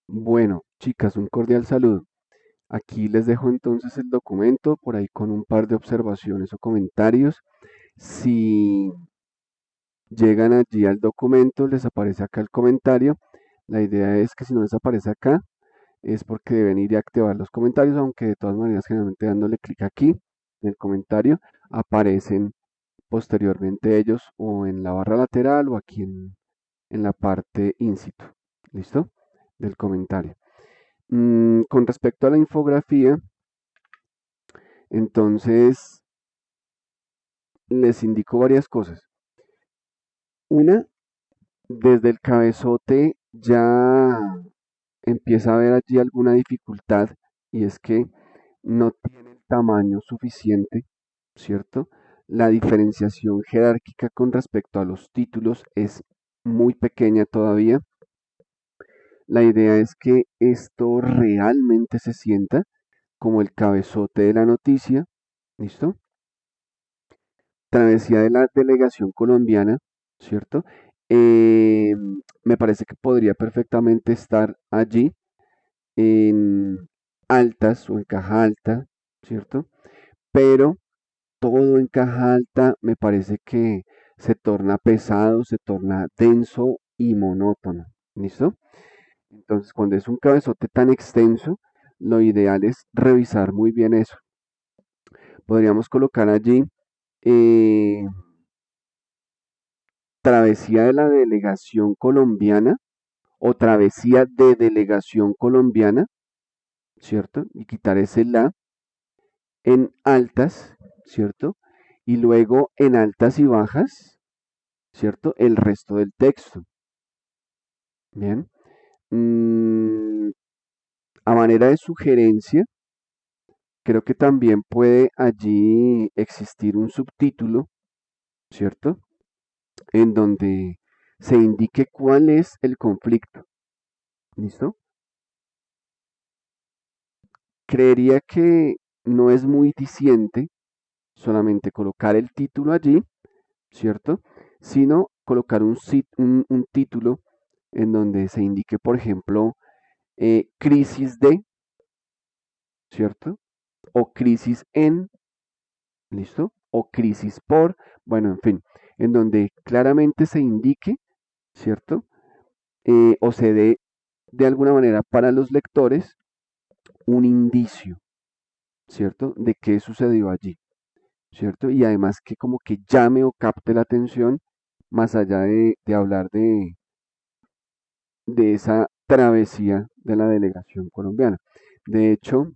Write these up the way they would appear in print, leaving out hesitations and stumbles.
Bueno, chicas, un cordial saludo. Aquí les dejo entonces el documento por ahí con un par de observaciones o comentarios. Si llegan allí al documento, les aparece acá el comentario. La idea es que si no les aparece acá, es porque deben ir y activar los comentarios, aunque de todas maneras, generalmente dándole clic aquí en el comentario, aparecen posteriormente ellos o en la barra lateral o aquí en la parte incito. ¿Listo? Del comentario. Con respecto a la infografía, entonces les indico varias cosas. Una, desde el cabezote ya empieza a haber allí alguna dificultad y es que no tiene el tamaño suficiente, ¿cierto? La diferenciación jerárquica con respecto a los títulos es muy pequeña todavía. La idea es que esto realmente se sienta como el cabezote de la noticia, ¿listo? Travesía de la delegación colombiana, ¿cierto? Eh, Me parece que podría perfectamente estar allí en altas o en caja alta, ¿cierto? Pero todo en caja alta me parece que se torna pesado, se torna denso y monótono, ¿listo? Entonces, cuando es un cabezote tan extenso, lo ideal es revisar muy bien eso. Podríamos colocar allí eh, travesía de la delegación colombiana o travesía de delegación colombiana, ¿cierto? Y quitar ese la en altas, ¿cierto? Y luego en altas y bajas, ¿cierto? El resto del texto. Bien. Mm, a manera de sugerencia, creo que también puede allí existir un subtítulo, ¿cierto? En donde se indique cuál es el conflicto. ¿Listo? Creería que no es muy diciente solamente colocar el título allí, ¿cierto? Sino colocar un título en donde se indique, por ejemplo, crisis de, ¿cierto? O crisis en, ¿listo? O crisis por, bueno, en fin, en donde claramente se indique, ¿cierto? O se dé de alguna manera para los lectores un indicio, ¿cierto? De qué sucedió allí. ¿Cierto? Y además que como que llame o capte la atención más allá de hablar de esa travesía de la delegación colombiana. De hecho,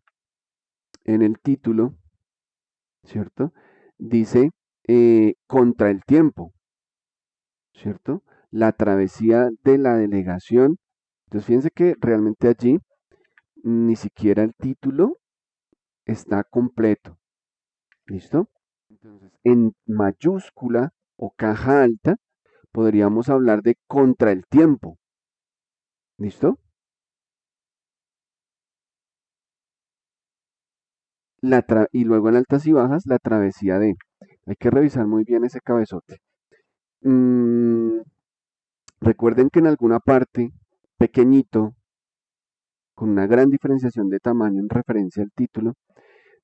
en el título, ¿cierto? Dice contra el tiempo, ¿cierto? La travesía de la delegación. Entonces, fíjense que realmente allí ni siquiera el título está completo, ¿listo? Entonces, en mayúscula o caja alta, podríamos hablar de contra el tiempo. ¿Listo? Y luego en altas y bajas, la travesía de. Hay que revisar muy bien ese cabezote. Mm, recuerden que en alguna parte, pequeñito, con una gran diferenciación de tamaño en referencia al título,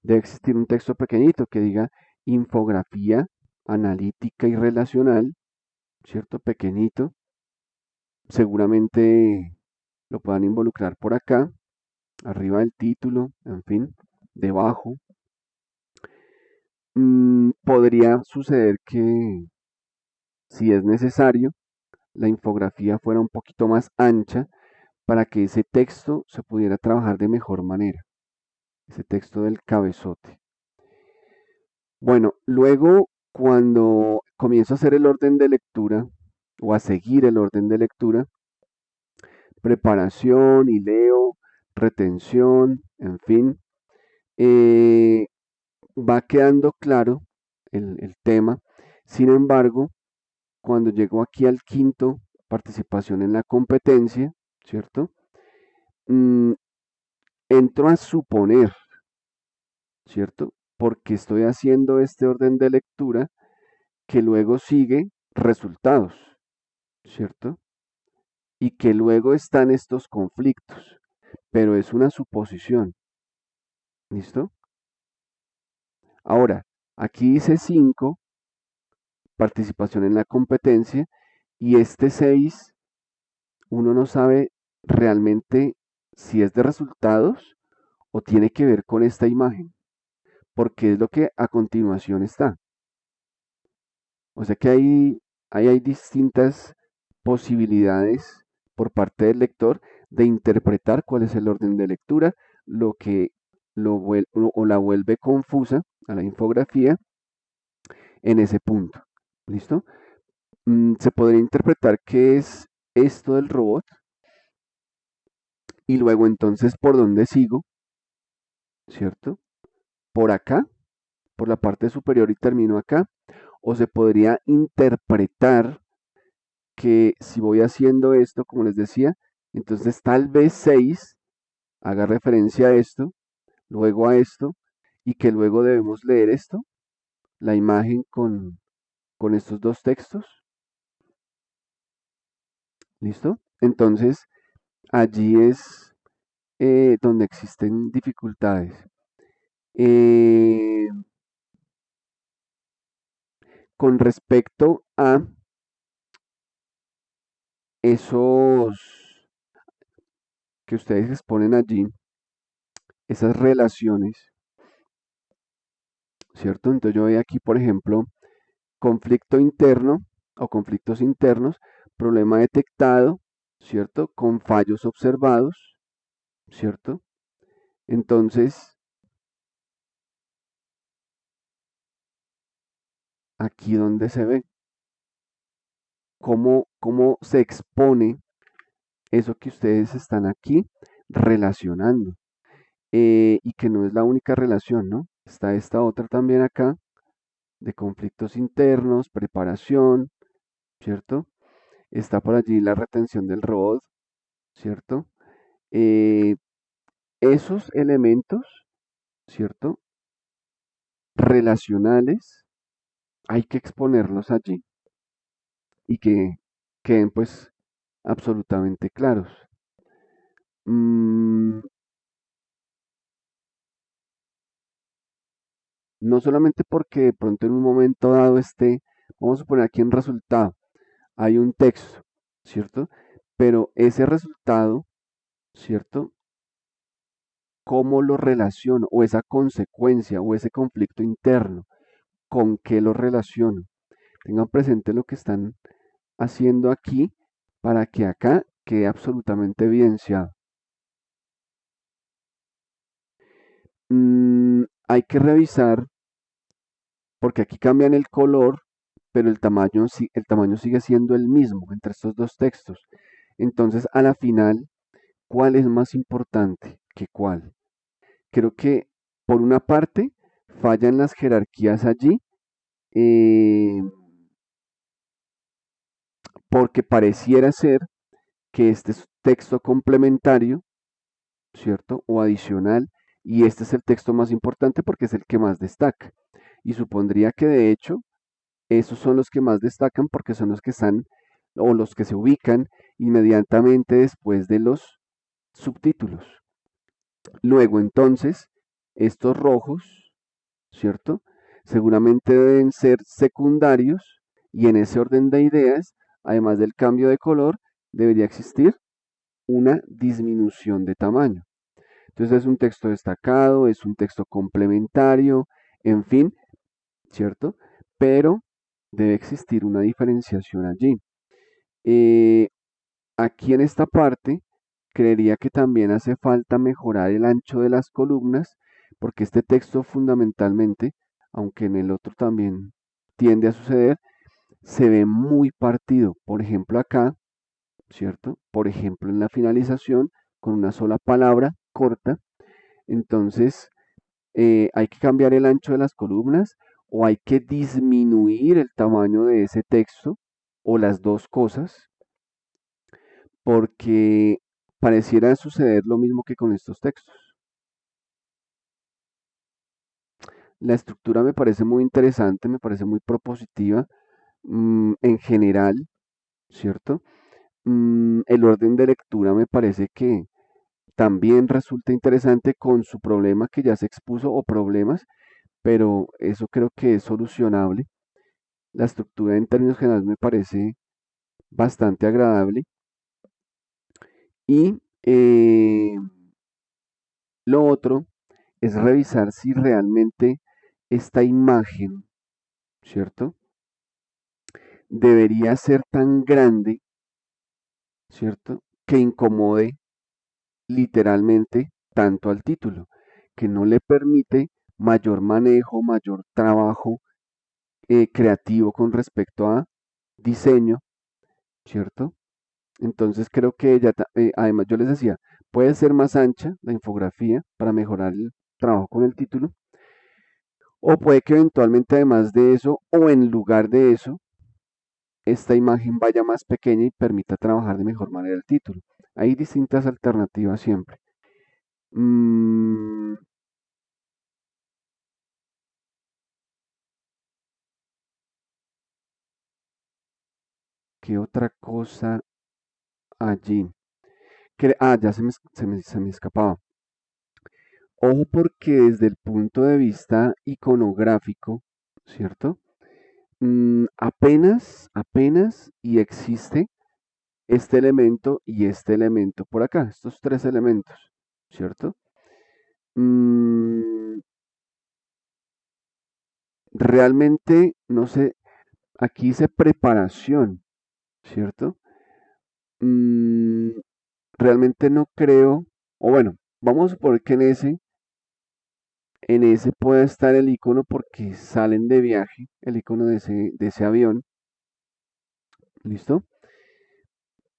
debe existir un texto pequeñito que diga infografía analítica y relacional, ¿cierto? Pequeñito. Seguramente lo puedan involucrar por acá, arriba del título, en fin, debajo. Podría suceder que, si es necesario, la infografía fuera un poquito más ancha para que ese texto se pudiera trabajar de mejor manera, ese texto del cabezote. Bueno, luego cuando comienzo a hacer el orden de lectura o a seguir el orden de lectura, preparación y leo, retención, en fin, eh, va quedando claro el tema. Sin embargo, cuando llego aquí al quinto, participación en la competencia, ¿cierto? Mm, entro a suponer, ¿cierto? Porque estoy haciendo este orden de lectura que luego sigue resultados, ¿cierto? y que luego están estos conflictos, pero es una suposición. ¿Listo? Ahora, aquí dice 5, participación en la competencia, y este 6, uno no sabe realmente si es de resultados o tiene que ver con esta imagen, porque es lo que a continuación está. O sea que ahí hay distintas posibilidades por parte del lector de interpretar cuál es el orden de lectura, lo que o la vuelve confusa a la infografía en ese punto. ¿Listo? Se podría interpretar qué es esto del robot y luego entonces por dónde sigo, ¿cierto? Por acá, por la parte superior y termino acá, o se podría interpretar que si voy haciendo esto, como les decía, entonces tal vez 6 haga referencia a esto, luego a esto, y que luego debemos leer esto, la imagen con estos dos textos. ¿Listo? Entonces, allí es donde existen dificultades. Eh, con respecto a esos que ustedes exponen allí, esas relaciones, ¿cierto? Entonces yo veo aquí, por ejemplo, conflicto interno o conflictos internos, problema detectado, ¿cierto? Con fallos observados, ¿cierto? Entonces, aquí donde se ve cómo se expone eso que ustedes están aquí relacionando. Y que no es la única relación, ¿no? Está esta otra también acá de conflictos internos, preparación, ¿cierto? Está por allí la retención del robot, ¿cierto? Eh, esos elementos, ¿cierto? Relacionales, hay que exponerlos allí y que queden pues absolutamente claros. Mm, no solamente porque de pronto en un momento dado vamos a poner aquí en resultado, hay un texto, ¿cierto? Pero ese resultado, ¿cierto? ¿Cómo lo relaciono? O esa consecuencia o ese conflicto interno, ¿con qué lo relaciono? Tengan presente lo que están haciendo aquí para que acá quede absolutamente evidenciado. Hay que revisar, porque aquí cambian el color, pero el tamaño sigue siendo el mismo entre estos dos textos. Entonces, a la final, ¿cuál es más importante que cuál? Creo que, por una parte, fallan las jerarquías allí, eh, porque pareciera ser que este es texto complementario, ¿cierto? O adicional, y este es el texto más importante porque es el que más destaca. Y supondría que de hecho esos son los que más destacan porque son los que están o los que se ubican inmediatamente después de los subtítulos. Luego entonces, estos rojos, ¿cierto? Seguramente deben ser secundarios y en ese orden de ideas, además del cambio de color, debería existir una disminución de tamaño. Entonces es un texto destacado, es un texto complementario, en fin, ¿cierto? Pero debe existir una diferenciación allí. Eh, aquí en esta parte, creería que también hace falta mejorar el ancho de las columnas, porque este texto fundamentalmente, aunque en el otro también tiende a suceder, se ve muy partido. Por ejemplo, acá, ¿cierto? Por ejemplo, en la finalización, con una sola palabra corta. Entonces, hay que cambiar el ancho de las columnas o hay que disminuir el tamaño de ese texto o las dos cosas, porque pareciera suceder lo mismo que con estos textos. La estructura me parece muy interesante, me parece muy propositiva, en general, ¿cierto? El orden de lectura me parece que también resulta interesante con su problema que ya se expuso o problemas, pero eso creo que es solucionable. La estructura en términos generales me parece bastante agradable y lo otro es revisar si realmente esta imagen, ¿cierto? Debería ser tan grande, ¿cierto? Que incomode literalmente tanto al título, que no le permite mayor manejo, mayor trabajo creativo con respecto a diseño, ¿cierto? Entonces creo que ella, además yo les decía, puede ser más ancha la infografía para mejorar el trabajo con el título, o puede que eventualmente además de eso, o en lugar de eso, esta imagen vaya más pequeña y permita trabajar de mejor manera el título. Hay distintas alternativas siempre. Mm, ¿Qué otra cosa allí? Ya se me escapaba. Ojo porque desde el punto de vista iconográfico, ¿cierto? Apenas y existe este elemento y este elemento por acá, estos tres elementos, ¿cierto? Mm, Realmente, no sé, aquí dice preparación, ¿cierto? Mm, Realmente no creo, o bueno, vamos a suponer que en ese puede estar el icono porque salen de viaje, el icono de ese avión, ¿listo?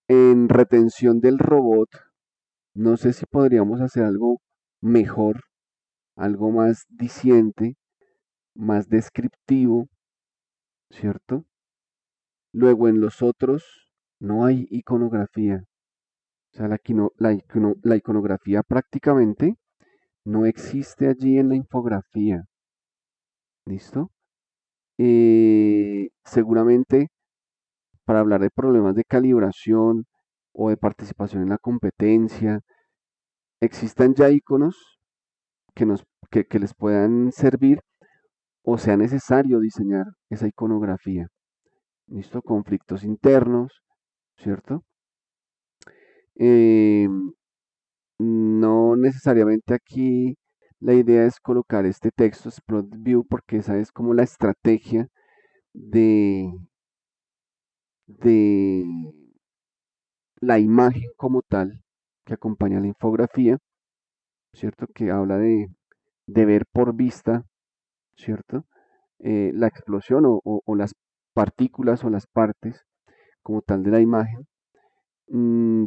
En retención del robot, no sé si podríamos hacer algo mejor, algo más diciente, más descriptivo, ¿cierto? Luego en los otros no hay iconografía, o sea, la iconografía prácticamente no existe allí en la infografía, ¿listo? Seguramente para hablar de problemas de calibración o de participación en la competencia, existan ya iconos que les puedan servir o sea necesario diseñar esa iconografía. ¿Listo? Conflictos internos, ¿cierto? Eh, no necesariamente aquí la idea es colocar este texto Explode View porque esa es como la estrategia de, de la imagen como tal que acompaña la infografía, ¿cierto? Que habla de ver por vista, ¿cierto? La explosión o las partículas o las partes como tal de la imagen.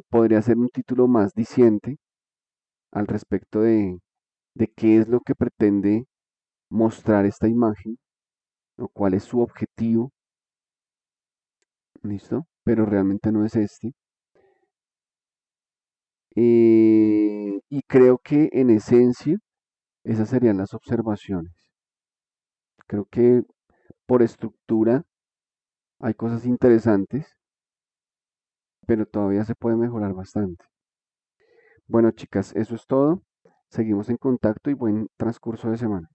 Podría ser un título más diciente al respecto de qué es lo que pretende mostrar esta imagen o cuál es su objetivo, ¿listo? Pero realmente no es este. Y creo que en esencia esas serían las observaciones. Creo que por estructura hay cosas interesantes, pero todavía se puede mejorar bastante. Bueno, chicas, eso es todo. Seguimos en contacto y buen transcurso de semana.